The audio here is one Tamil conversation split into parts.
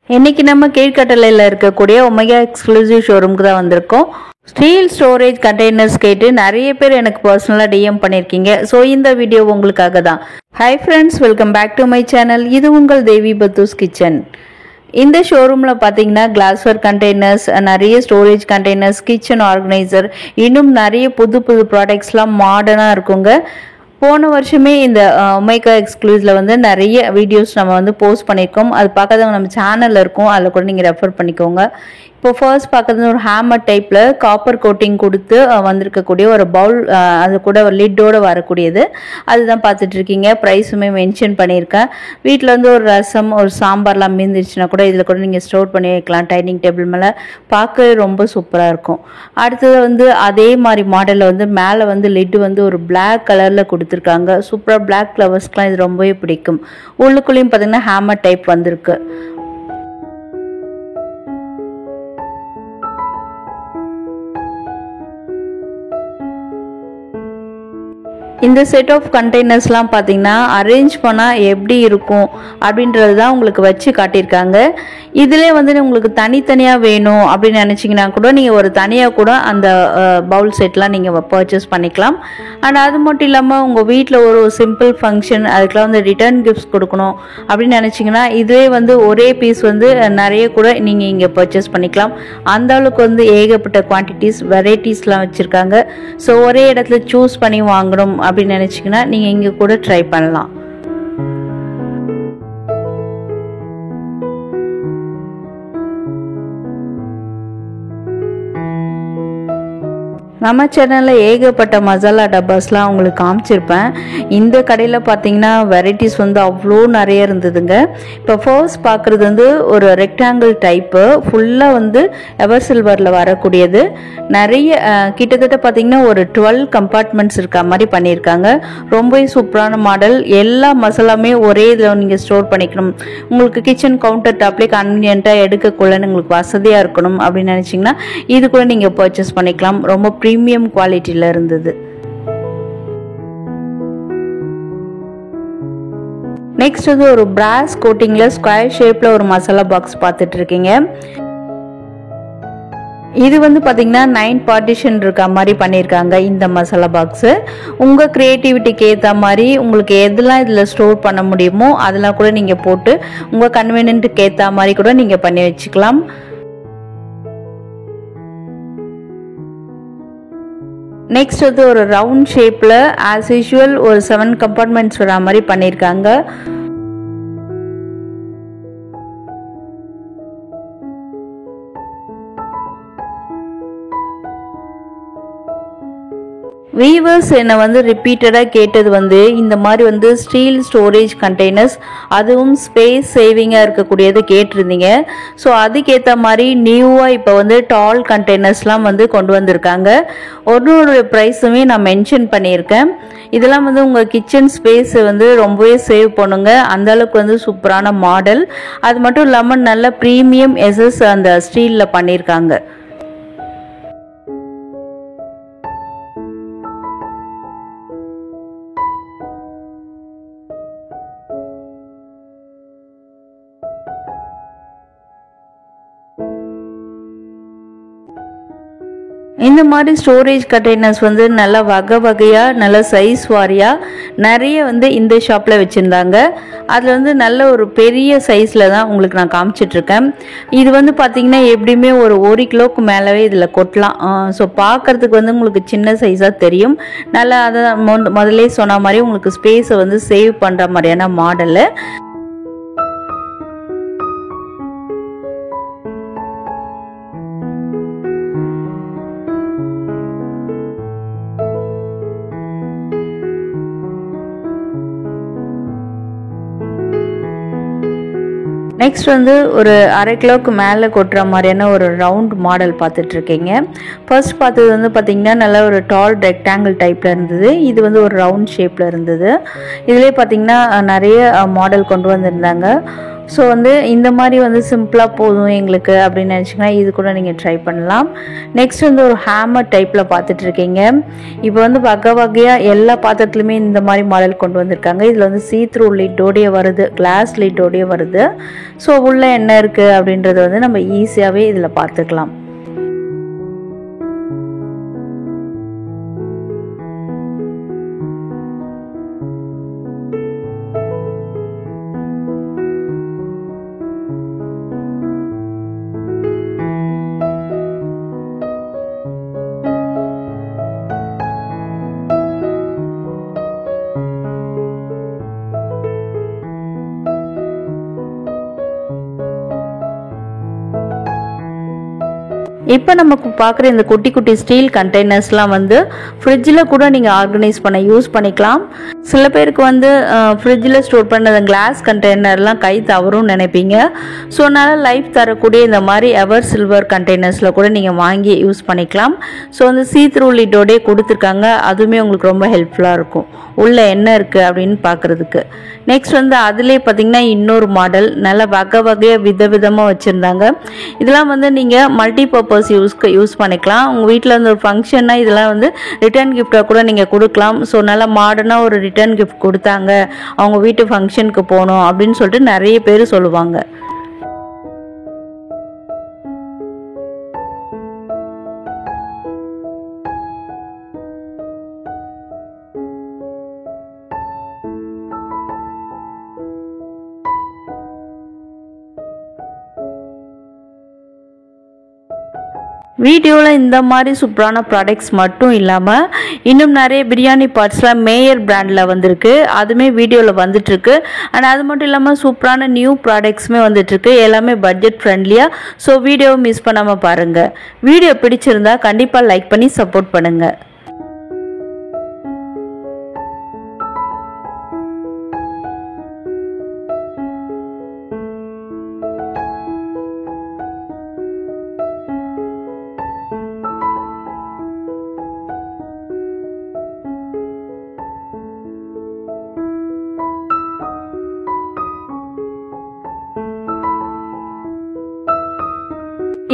இன்னைக்கு நம்ம கீழ்கட்டளையில் இருக்கக்கூடிய ஒமேகா எக்ஸ்க்ளூசிவ் ஷோரூமுக்கு தான் வந்திருக்கோம். ஸ்டீல் ஸ்டோரேஜ் கண்டெய்னர்ஸ் கேட்டு நிறைய பேர் எனக்கு பர்சனலாக டிஎம் பண்ணியிருக்கீங்க. ஸோ இந்த வீடியோ உங்களுக்காக தான். Hi friends, welcome back to my channel. இது உங்கள் தேவி பத்தூஸ் கிச்சன். இந்த ஷோரூமில் பார்த்தீங்கன்னா கிளாஸ்வேர் கண்டெய்னர்ஸ், நிறைய ஸ்டோரேஜ் கண்டெய்னர்ஸ், கிச்சன் ஆர்கனைசர், இன்னும் நிறைய புது புது ப்ராடக்ட்ஸ்லாம் மாடர்னாக இருக்குங்க. போன வருஷமே இந்த ஒமேகா எக்ஸ்க்ளூசிவ்ல வந்து நிறைய வீடியோஸ் நம்ம வந்து போஸ்ட் பண்ணியிருக்கோம். அது பார்க்காதவங்க நம்ம சேனலில் இருக்கும், அதில் கூட நீங்கள் ரெஃபர் பண்ணிக்கோங்க. இப்போ ஃபர்ஸ்ட் பார்க்குறது ஒரு ஹேமர் டைப்பில் காப்பர் கோட்டிங் கொடுத்து வந்திருக்கக்கூடிய ஒரு பவுல், அது கூட ஒரு லிட்டோடு வரக்கூடியது. அதுதான் பார்த்துட்டு இருக்கீங்க. ப்ரைஸுமே மென்ஷன் பண்ணியிருக்கேன். வீட்டில் வந்து ஒரு ரசம், ஒரு சாம்பார்லாம் மீந்துருச்சுன்னா கூட இதில் கூட நீங்கள் ஸ்டோர் பண்ணி வைக்கலாம். டைனிங் டேபிள் மேலே பார்க்க ரொம்ப சூப்பராக இருக்கும். அடுத்தது வந்து அதே மாதிரி மாடலில் வந்து மேலே வந்து லிட்டு வந்து ஒரு பிளாக் கலரில் கொடுத்துருக்காங்க. சூப்பராக பிளாக் ஃப்ளவர்ஸ்க்குலாம் இது ரொம்பவே பிடிக்கும். உள்ளுக்குள்ளேயும் பார்த்தீங்கன்னா ஹேமர் டைப் வந்திருக்கு. இந்த செட் ஆஃப் கண்டெய்னர்ஸ்லாம் பார்த்தீங்கன்னா அரேஞ்ச் பண்ணால் எப்படி இருக்கும் அப்படின்றது தான் உங்களுக்கு வச்சு காட்டியிருக்காங்க. இதிலே வந்து உங்களுக்கு தனித்தனியாக வேணும் அப்படின்னு நினச்சிங்கன்னா கூட நீங்கள் ஒரு தனியாக கூட அந்த பவுல் செட்லாம் நீங்கள் பர்ச்சேஸ் பண்ணிக்கலாம். அண்ட் அது மட்டும் இல்லாமல் உங்கள் வீட்டில் ஒரு சிம்பிள் ஃபங்க்ஷன், அதுக்கெலாம் வந்து ரிட்டர்ன் கிஃப்ட்ஸ் கொடுக்கணும் அப்படின்னு நினச்சிங்கன்னா இதுவே வந்து ஒரே பீஸ் வந்து நிறைய கூட நீங்கள் இங்கே பர்ச்சேஸ் பண்ணிக்கலாம். அந்த அளவுக்கு வந்து ஏகப்பட்ட குவான்டிட்டிஸ், வெரைட்டிஸ்லாம் வச்சுருக்காங்க. ஸோ ஒரே இடத்துல சூஸ் பண்ணி வாங்கணும் அப்படின்னு நினைச்சீங்கன்னா நீங்க இங்க கூட ட்ரை பண்ணலாம். நம்ம சேனலில் ஏகப்பட்ட மசாலா டப்பாஸ்லாம் உங்களுக்கு காமிச்சிருப்பேன். இந்த கடையில் பார்த்தீங்கன்னா வெரைட்டிஸ் வந்து அவ்வளோ நிறைய இருந்ததுங்க. இப்போ ஃபர்ஸ்ட் பார்க்குறது வந்து ஒரு ரெக்டாங்கிள் டைப்பு, ஃபுல்லாக வந்து எவர் சில்வரில் வரக்கூடியது. நிறைய கிட்டத்தட்ட பார்த்தீங்கன்னா ஒரு 12 கம்பார்ட்மெண்ட்ஸ் இருக்க மாதிரி பண்ணியிருக்காங்க. ரொம்பவே சூப்பரான மாடல். எல்லா மசாலாமே ஒரே இதில் நீங்கள் ஸ்டோர் பண்ணிக்கணும், உங்களுக்கு கிச்சன் கவுண்டர் டாப்லேயே கன்வீனியண்ட்டாக எடுக்கக்குள்ளன்னு உங்களுக்கு வசதியாக இருக்கணும் அப்படின்னு நினச்சிங்கன்னா இது கூட நீங்கள் பர்ச்சேஸ் பண்ணிக்கலாம். ரொம்ப ப்ரீமியம் குவாலிட்டியில் இருந்தது. நெக்ஸ்ட் வந்து ஒரு பிராஸ் கோட்டிங்ல ஸ்கொயர் ஷேப்ல ஒரு மசாலா பாக்ஸ் பார்த்துட்டு இருக்கீங்க. இது வந்து பார்த்தீங்கன்னா 9 பார்ட்டிஷன் இருக்க மாதிரி பண்ணியிருக்காங்க. இந்த மசாலா பாக்ஸு உங்கள் க்ரியேட்டிவிட்டிக்கு ஏற்ற மாதிரி உங்களுக்கு எதெல்லாம் இதில் ஸ்டோர் பண்ண முடியுமோ அதெல்லாம் கூட நீங்கள் போட்டு உங்கள் கன்வீனியன்ட்டுக்கு ஏற்ற மாதிரி கூட நீங்கள் பண்ணி வச்சுக்கலாம். நெக்ஸ்ட் வந்து ஒரு ரவுண்ட் ஷேப்பில் ஆஸ் யூஷுவல் ஒரு 7 கம்பார்ட்மெண்ட்ஸ் வர மாதிரி பண்ணியிருக்காங்க. வீவர்ஸ் என்னை வந்து ரிப்பீட்டடாக கேட்டது வந்து இந்த மாதிரி வந்து ஸ்டீல் ஸ்டோரேஜ் கண்டெய்னர்ஸ், அதுவும் ஸ்பேஸ் சேவிங்காக இருக்கக்கூடியது கேட்டிருந்தீங்க. ஸோ அதுக்கேற்ற மாதிரி நியூவாக இப்போ வந்து டால் கண்டெய்னர்ஸ்லாம் வந்து கொண்டு வந்திருக்காங்க. ஒரு ப்ரைஸுமே நான் மென்ஷன் பண்ணியிருக்கேன். இதெல்லாம் வந்து உங்கள் கிச்சன் ஸ்பேஸை வந்து ரொம்பவே சேவ் பண்ணுங்க. அந்தளவுக்கு வந்து சூப்பரான மாடல். அது மட்டும் இல்லாமல் நல்ல ப்ரீமியம் எஸ்எஸ் அந்த ஸ்டீலில் பண்ணியிருக்காங்க. இந்த மாதிரி ஸ்டோரேஜ் கண்டெய்னர்ஸ் வந்து நல்ல வகை வகையாக, நல்ல சைஸ் வாரியாக நிறைய வந்து இந்த ஷாப்பில் வச்சுருந்தாங்க. அதில் வந்து நல்ல ஒரு பெரிய சைஸில் தான் உங்களுக்கு நான் காமிச்சிட்ருக்கேன். இது வந்து பார்த்திங்கன்னா எப்படியுமே ஒரு 1 கிலோவுக்கு மேலவே இதில் கொட்டலாம். ஸோ பார்க்குறதுக்கு வந்து உங்களுக்கு சின்ன சைஸாக தெரியும். நல்லா அதை முதல்ல சொன்ன மாதிரி உங்களுக்கு ஸ்பேஸை வந்து சேவ் பண்ணுற மாதிரியான மாடலு. நெக்ஸ்ட் வந்து ஒரு 1/2 கிலோவுக்கு மேலே கொட்டுற மாதிரியான ஒரு ரவுண்ட் மாடல் பார்த்துட்டு இருக்கீங்க. ஃபர்ஸ்ட் பார்த்தது வந்து பார்த்தீங்கன்னா நல்ல ஒரு டால் ரெக்டாங்கிள் டைப்பில் இருந்தது. இது வந்து ஒரு ரவுண்ட் ஷேப்பில் இருந்தது. இதிலே பார்த்தீங்கன்னா நிறைய மாடல் கொண்டு வந்திருந்தாங்க. ஸோ வந்து இந்த மாதிரி வந்து சிம்பிளாக போதும் எங்களுக்கு அப்படின்னு நினச்சிங்கன்னா இது கூட நீங்கள் ட்ரை பண்ணலாம். நெக்ஸ்ட் வந்து ஒரு ஹேமர் டைப்பில் பார்த்துட்டு இருக்கீங்க. இப்போ வந்து வகையாக எல்லா பாத்திரத்துலையுமே இந்த மாதிரி மாடல் கொண்டு வந்திருக்காங்க. இதில் வந்து சீத்ரூ லிட்டோடைய வருது, கிளாஸ் லிட்டோடைய வருது. ஸோ உள்ளே என்ன இருக்குது அப்படின்றத வந்து நம்ம ஈஸியாகவே இதில் பார்த்துக்கலாம். இப்போ நமக்கு பார்க்குற இந்த குட்டி குட்டி ஸ்டீல் கண்டெய்னர்ஸ்லாம் வந்து ஃப்ரிட்ஜில் கூட நீங்கள் ஆர்கனைஸ் பண்ண யூஸ் பண்ணிக்கலாம். சில பேருக்கு வந்து ஃப்ரிட்ஜில் ஸ்டோர் பண்ண கிளாஸ் கண்டெய்னர்லாம் கை தவறும் நினைப்பீங்க. ஸோ அதனால் லைஃப் தரக்கூடிய இந்த மாதிரி எவர் சில்வர் கண்டெய்னர்ஸில் கூட நீங்கள் வாங்கி யூஸ் பண்ணிக்கலாம். ஸோ வந்து சீத்ரூ லிட்டோடே கொடுத்துருக்காங்க. அதுவுமே உங்களுக்கு ரொம்ப ஹெல்ப்ஃபுல்லாக இருக்கும் உள்ளே என்ன இருக்குது அப்படின்னு பார்க்குறதுக்கு. நெக்ஸ்ட் வந்து அதிலே பார்த்திங்கன்னா இன்னொரு மாடல் நல்ல வகையாக விதவிதமாக வச்சுருந்தாங்க. இதெல்லாம் வந்து நீங்கள் மல்டி பர்பஸ் யூஸ் பண்ணிக்கலாம். உங்கள் வீட்டில் வந்து ஒரு ஃபங்க்ஷன்னா இதெல்லாம் வந்து ரிட்டர்ன் கிஃப்டாக கூட நீங்கள் கொடுக்கலாம். ஸோ நல்லா மாடர்னாக ஒரு ரிட்டர்ன் கிஃப்ட் கொடுத்தாங்க, அவங்க வீட்டு ஃபங்க்ஷனுக்கு போகணும் அப்படின்னு சொல்லிட்டு நிறைய பேர் சொல்லுவாங்க. வீடியோவில் இந்த மாதிரி சூப்பரான ப்ராடக்ட்ஸ் மட்டும் இல்லாமல் இன்னும் நிறைய பிரியாணி பார்ட்ஸ்லாம் மேயர் பிராண்டில் வந்திருக்கு. அதுவுமே வீடியோவில் வந்துட்டுருக்கு. அண்ட் அது மட்டும் இல்லாமல் சூப்பரான நியூ ப்ராடக்ட்ஸுமே வந்துட்டுருக்கு. எல்லாமே பட்ஜெட் ஃப்ரெண்ட்லியாக. ஸோ வீடியோவை மிஸ் பண்ணாமல் பாருங்கள். வீடியோ பிடிச்சிருந்தா கண்டிப்பாக லைக் பண்ணி சப்போர்ட் பண்ணுங்கள்.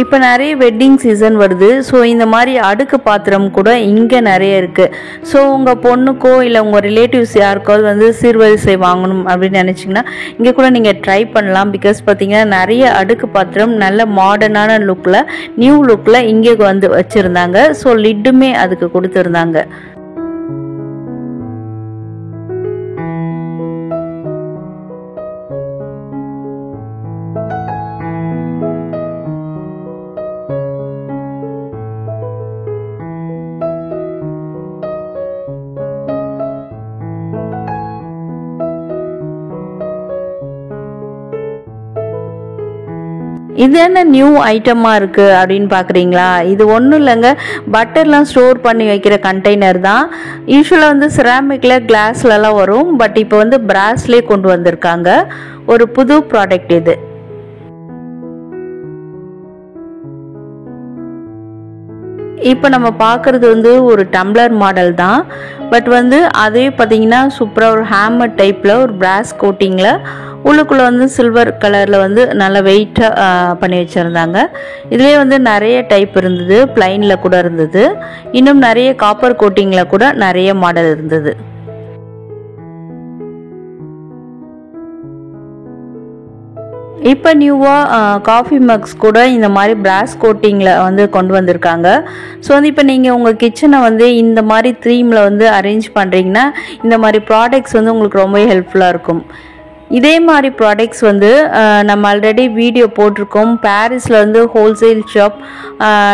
இப்போ நிறைய வெட்டிங் சீசன் வருது. ஸோ இந்த மாதிரி அடுக்கு பாத்திரம் கூட இங்கே நிறைய இருக்குது. ஸோ உங்கள் பொண்ணுக்கோ இல்லை உங்கள் ரிலேட்டிவ்ஸ் யாருக்காவது வந்து சீர்வரிசை வாங்கணும் அப்படின்னு நினச்சிங்கன்னா இங்கே கூட நீங்கள் ட்ரை பண்ணலாம். பிகாஸ் பார்த்தீங்கன்னா நிறைய அடுக்கு பாத்திரம் நல்ல மாடர்னான லுக்கில், நியூ லுக்கில் இங்கே வந்து வச்சுருந்தாங்க. ஸோ லிட்டுமே அதுக்கு கொடுத்துருந்தாங்க. இது என்ன நியூ ஐட்டமாக இருக்குது அப்படின்னு பார்க்குறீங்களா? இது ஒன்றும் இல்லைங்க, பட்டர்லாம் ஸ்டோர் பண்ணி வைக்கிற கண்டெய்னர் தான். யூஸ்வலாக வந்து செராமிக்கில் கிளாஸ்லலாம் வரும். பட் இப்போ வந்து பிராஸ்லேயே கொண்டு வந்திருக்காங்க. ஒரு புது ப்ராடக்ட் இது. இப்போ நம்ம பார்க்குறது வந்து ஒரு டம்ளர் மாடல் தான். பட் வந்து அதே பார்த்தீங்கன்னா சூப்பராக ஒரு ஹேமர் டைப்பில் ஒரு பிராஸ் கோட்டிங்கில் உள்ளுக்குள்ளே வந்து சில்வர் கலரில் வந்து நல்ல வெயிட்டாக பண்ணி வச்சுருந்தாங்க. இதுலேயே வந்து நிறைய டைப் இருந்தது, பிளைனில் கூட இருந்தது, இன்னும் நிறைய காப்பர் கோட்டிங்கில் கூட நிறைய மாடல் இருந்தது. இப்போ நியூவாக காஃபி மக்ஸ் கூட இந்த மாதிரி பிராஸ் கோட்டிங்கில் வந்து கொண்டு வந்திருக்காங்க. ஸோ வந்து இப்போ நீங்கள் உங்கள் கிச்சனை வந்து இந்த மாதிரி த்ரீமில் வந்து அரேஞ்ச் பண்ணுறீங்கன்னா இந்த மாதிரி ப்ராடக்ட்ஸ் வந்து உங்களுக்கு ரொம்ப ஹெல்ப்ஃபுல்லாக இருக்கும். இதே மாதிரி ப்ராடக்ட்ஸ் வந்து நம்ம ஆல்ரெடி வீடியோ போட்டிருக்கோம். பாரிஸில் வந்து ஹோல்சேல் ஷாப்,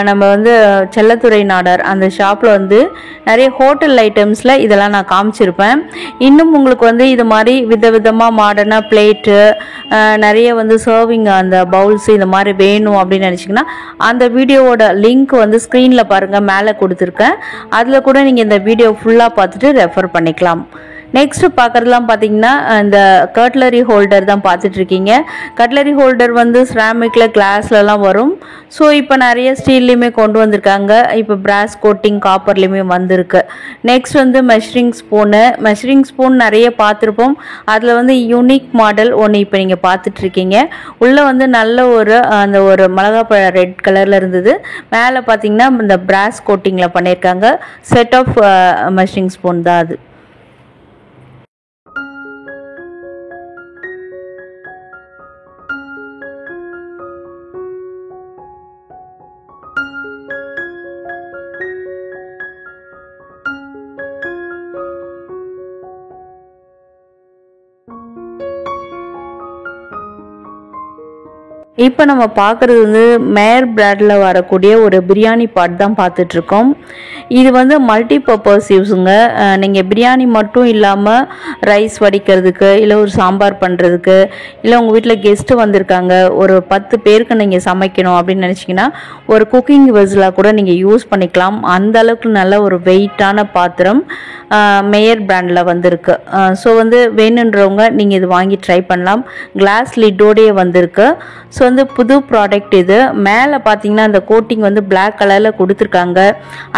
நம்ம வந்து செல்லத்துறை நாடார் அந்த ஷாப்பில் வந்து நிறைய ஹோட்டல் ஐட்டம்ஸில் இதெல்லாம் நான் காமிச்சிருப்பேன். இன்னும் உங்களுக்கு வந்து இது மாதிரி விதவிதமாக மாடர்னாக பிளேட்டு, நிறைய வந்து சர்விங் அந்த பவுல்ஸ் இந்த மாதிரி வேணும் அப்படின்னு நினச்சிங்கன்னா அந்த வீடியோவோட லிங்க் வந்து ஸ்க்ரீனில் பாருங்கள், மேலே கொடுத்துருக்கேன். அதில் கூட நீங்கள் இந்த வீடியோ ஃபுல்லாக பார்த்துட்டு ரெஃபர் பண்ணிக்கலாம். நெக்ஸ்ட் பார்க்குறதுலாம் பார்த்தீங்கன்னா இந்த கட்லரி ஹோல்டர் தான் பார்த்துட்டு இருக்கீங்க. கட்லரி ஹோல்டர் வந்து செராமிக்கில் கிளாஸ்லலாம் வரும். ஸோ இப்போ நிறைய ஸ்டீல்லையுமே கொண்டு வந்திருக்காங்க. இப்போ பிராஸ் கோட்டிங் காப்பர்லேயுமே வந்திருக்கு. நெக்ஸ்ட் வந்து மெஷரிங் ஸ்பூன் நிறைய பார்த்துருப்போம். அதில் வந்து யூனிக் மாடல் ஒன்று இப்போ நீங்கள் பார்த்துட்ருக்கீங்க. உள்ளே வந்து நல்ல அந்த ஒரு மிளகாப்பழ ரெட் கலரில் இருந்தது. மேலே பார்த்தீங்கன்னா இந்த பிராஸ் கோட்டிங்கில் பண்ணியிருக்காங்க. செட் ஆஃப் மெஷரிங் ஸ்பூன் தான் அது. இப்போ நம்ம பார்க்குறது வந்து மேயர் பிராண்டில் வரக்கூடிய ஒரு பிரியாணி பாட் தான் பார்த்துட்ருக்கோம். இது வந்து மல்டி பர்பஸ் யூஸுங்க. நீங்கள் பிரியாணி மட்டும் இல்லாமல் ரைஸ் வடிக்கிறதுக்கு, இல்லை ஒரு சாம்பார் பண்ணுறதுக்கு, இல்லை உங்கள் வீட்டில் கெஸ்ட்டு வந்திருக்காங்க, ஒரு 10 பேருக்கு நீங்கள் சமைக்கணும் அப்படின்னு நினச்சிங்கன்னா ஒரு குக்கிங் வெசலாக கூட நீங்கள் யூஸ் பண்ணிக்கலாம். அந்த அளவுக்கு நல்ல ஒரு வெயிட்டான பாத்திரம் மேயர் பிராண்டில் வந்திருக்கு. ஸோ வந்து வேணுன்றவங்க நீங்கள் இது வாங்கி ட்ரை பண்ணலாம். கிளாஸ் லிட்டோடையே வந்திருக்கு. ஸோ வந்து புது ப்ராடக்ட் இது. மேலே பார்த்தீங்கன்னா அந்த கோட்டிங் வந்து பிளாக் கலரில் கொடுத்துருக்காங்க.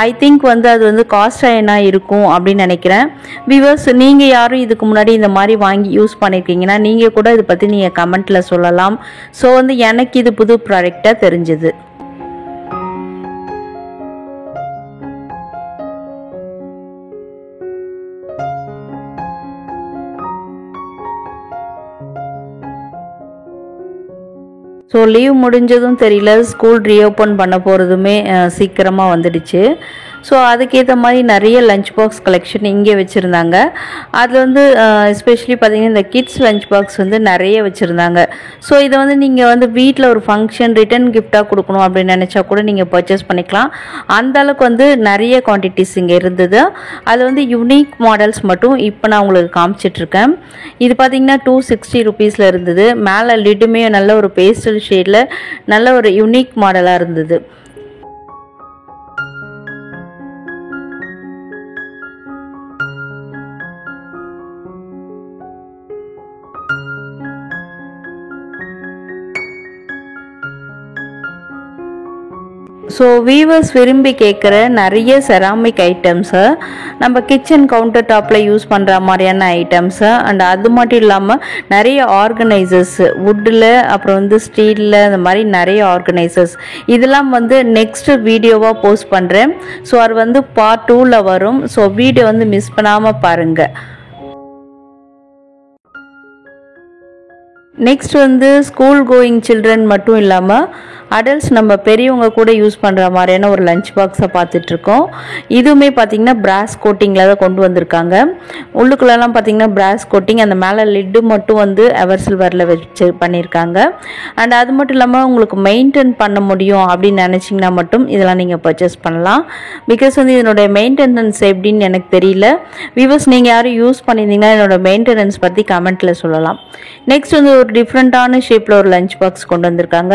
ஐ திங்க் வந்து அது வந்து காஸ்ட் அயனாக இருக்கும் அப்படின்னு நினைக்கிறேன். வியூவர்ஸ், நீங்கள் யாரும் இதுக்கு முன்னாடி இந்த மாதிரி வாங்கி யூஸ் பண்ணியிருக்கீங்கன்னா நீங்கள் கூட இதை பற்றி நீங்கள் கமெண்ட்டில் சொல்லலாம். ஸோ வந்து எனக்கு இது புது ப்ராடக்டாக தெரிஞ்சுது. ஸோ லீவ் முடிஞ்சதும் தெரியல, ஸ்கூல் ரீஓப்பன் பண்ண போகிறதுமே சீக்கிரமாக வந்துடுச்சு. ஸோ அதுக்கேற்ற மாதிரி நிறைய லஞ்ச் பாக்ஸ் கலெக்ஷன் இங்கே வச்சுருந்தாங்க. அதில் வந்து எஸ்பெஷலி பார்த்திங்கன்னா இந்த கிட்ஸ் லஞ்ச் பாக்ஸ் வந்து நிறைய வச்சுருந்தாங்க. ஸோ இதை வந்து நீங்கள் வந்து வீட்டில் ஒரு ஃபங்க்ஷன் ரிட்டன் கிஃப்டாக கொடுக்கணும் அப்படின்னு நினச்சா கூட நீங்கள் பர்ச்சேஸ் பண்ணிக்கலாம். அந்தளவுக்கு வந்து நிறைய குவான்டிட்டிஸ் இங்கே இருந்தது. அது வந்து யூனிக் மாடல்ஸ் மட்டும் இப்போ நான் உங்களுக்கு காமிச்சிட்ருக்கேன். இது பார்த்திங்கன்னா 260 ருபீஸில் இருந்தது. மேலே லிட்டுமே நல்ல ஒரு பேஸ்டல் ஷேடில் நல்ல ஒரு யூனிக் மாடலாக இருந்தது. ஸோ வீவர்ஸ் விரும்பி கேட்குற நிறைய செராமிக் ஐட்டம்ஸு, நம்ம கிச்சன் கவுண்டர் டாப்பில் யூஸ் பண்ணுற மாதிரியான ஐட்டம்ஸு, அண்ட் அது மட்டும் இல்லாமல் நிறைய ஆர்கனைசர்ஸ் வுட்டில், அப்புறம் வந்து ஸ்டீலில், இந்த மாதிரி நிறைய ஆர்கனைசர்ஸ் இதெல்லாம் வந்து நெக்ஸ்ட் வீடியோவாக போஸ்ட் பண்ணுறேன். ஸோ அது வந்து பார்ட் 2ல் வரும். ஸோ வீடியோ வந்து மிஸ் பண்ணாமல் பாருங்கள். நெக்ஸ்ட் வந்து ஸ்கூல் கோயிங் சில்ட்ரன் மட்டும் இல்லாமல் அடல்ட்ஸ், நம்ம பெரியவங்க கூட யூஸ் பண்ணுற மாதிரியான ஒரு லஞ்ச் பாக்ஸை பார்த்துட்ருக்கோம். இதுவுமே பார்த்திங்கன்னா பிராஸ் கோட்டிங்கில் தான் கொண்டு வந்திருக்காங்க. உள்ளுக்குள்ளெல்லாம் பார்த்திங்கன்னா பிராஸ் கோட்டிங், அந்த மேலே லிட்டு மட்டும் வந்து எவர் சில்வரில் வச்சு பண்ணியிருக்காங்க. அண்ட் அது மட்டும் இல்லாமல் உங்களுக்கு மெயின்டைன் பண்ண முடியும் அப்படின்னு நினச்சிங்கன்னா மட்டும் இதெல்லாம் நீங்கள் பர்ச்சேஸ் பண்ணலாம். பிகாஸ் வந்து இதனுடைய மெயின்டெனன்ஸ் எப்படின்னு எனக்கு தெரியல. வியூவர்ஸ், நீங்கள் யாரும் யூஸ் பண்ணியிருந்தீங்கன்னா என்னோடய மெயின்டெனன்ஸ் பற்றி கமெண்ட்டில் சொல்லலாம். நெக்ஸ்ட் வந்து ஒரு டிஃப்ரெண்ட்டான ஷேப்பில் ஒரு லஞ்ச் பாக்ஸ் கொண்டு வந்திருக்காங்க.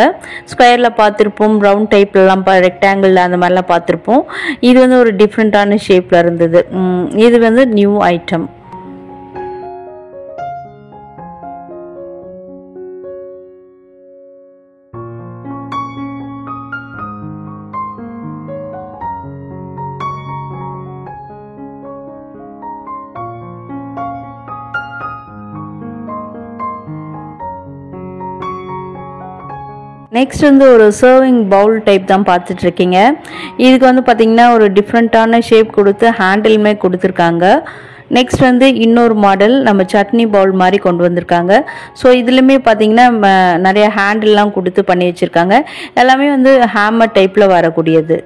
ஸ்கொயரில் பார்த்துருப்போம், ரவுண்ட் டைப்லலாம், ரெக்டாங்கிள் அந்த மாதிரிலாம் பார்த்துருப்போம். இது வந்து ஒரு டிஃப்ரெண்ட்டான ஷேப்பில் இருந்தது. இது வந்து நியூ ஐட்டம். நெக்ஸ்ட் வந்து ஒரு சர்விங் பவுல் டைப் தான் பார்த்துட்ருக்கீங்க. இதுக்கு வந்து பார்த்திங்கன்னா ஒரு டிஃப்ரெண்ட்டான ஷேப் கொடுத்து ஹேண்டிலுமே கொடுத்துருக்காங்க. நெக்ஸ்ட் வந்து இன்னொரு மாடல் நம்ம சட்னி பவுல் மாதிரி கொண்டு வந்திருக்காங்க. ஸோ இதுலேயுமே பார்த்திங்கன்னா நிறைய ஹேண்டில்லாம் கொடுத்து பண்ணி வச்சுருக்காங்க. எல்லாமே வந்து ஹேமர் டைப்பில் வரக்கூடியது.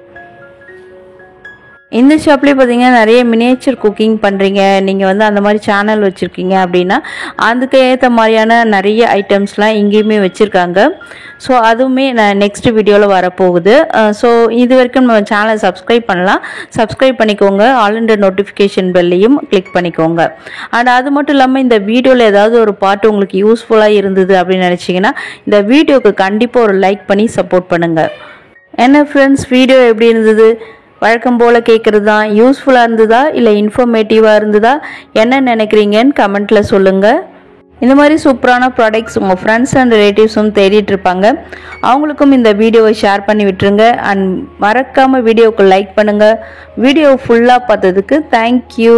இந்த ஷாப்லேயே பார்த்தீங்கன்னா நிறைய மினியேச்சர் குக்கிங் பண்ணுறீங்க, நீங்கள் வந்து அந்த மாதிரி சேனல் வச்சுருக்கீங்க அப்படின்னா அதுக்கு ஏற்ற மாதிரியான நிறைய ஐட்டம்ஸ்லாம் இங்கேயுமே வச்சுருக்காங்க. ஸோ அதுவுமே நான் நெக்ஸ்ட் வீடியோவில் வரப்போகுது. ஸோ இது வரைக்கும் நம்ம சேனலை சப்ஸ்கிரைப் பண்ணலாம், சப்ஸ்கிரைப் பண்ணிக்கோங்க. ஆல் இன் நோட்டிஃபிகேஷன் பெல்லையும் கிளிக் பண்ணிக்கோங்க. அண்ட் அது மட்டும் இல்லாமல் இந்த வீடியோவில் ஏதாவது ஒரு பார்ட் உங்களுக்கு யூஸ்ஃபுல்லாக இருந்தது அப்படின்னு நினச்சிங்கன்னா இந்த வீடியோவுக்கு கண்டிப்பாக ஒரு லைக் பண்ணி சப்போர்ட் பண்ணுங்கள். என்ன ஃப்ரெண்ட்ஸ், வீடியோ எப்படி இருந்தது? வழக்கம் போல் கேட்குறது தான். யூஸ்ஃபுல்லாக இருந்ததா இல்லை இன்ஃபர்மேட்டிவாக இருந்ததா என்ன நினைக்கிறீங்கன்னு கமெண்ட்டில் சொல்லுங்கள். இந்த மாதிரி சூப்பரான ப்ராடக்ட்ஸ் உங்கள் ஃப்ரெண்ட்ஸ் அண்ட் ரிலேட்டிவ்ஸும் தேடிட்டு இருப்பாங்க. அவங்களுக்கும் இந்த வீடியோவை ஷேர் பண்ணி விட்டுருங்க. அண்ட் மறக்காமல் வீடியோவுக்கு லைக் பண்ணுங்கள். வீடியோ ஃபுல்லாக பார்த்ததுக்கு தேங்க்யூ.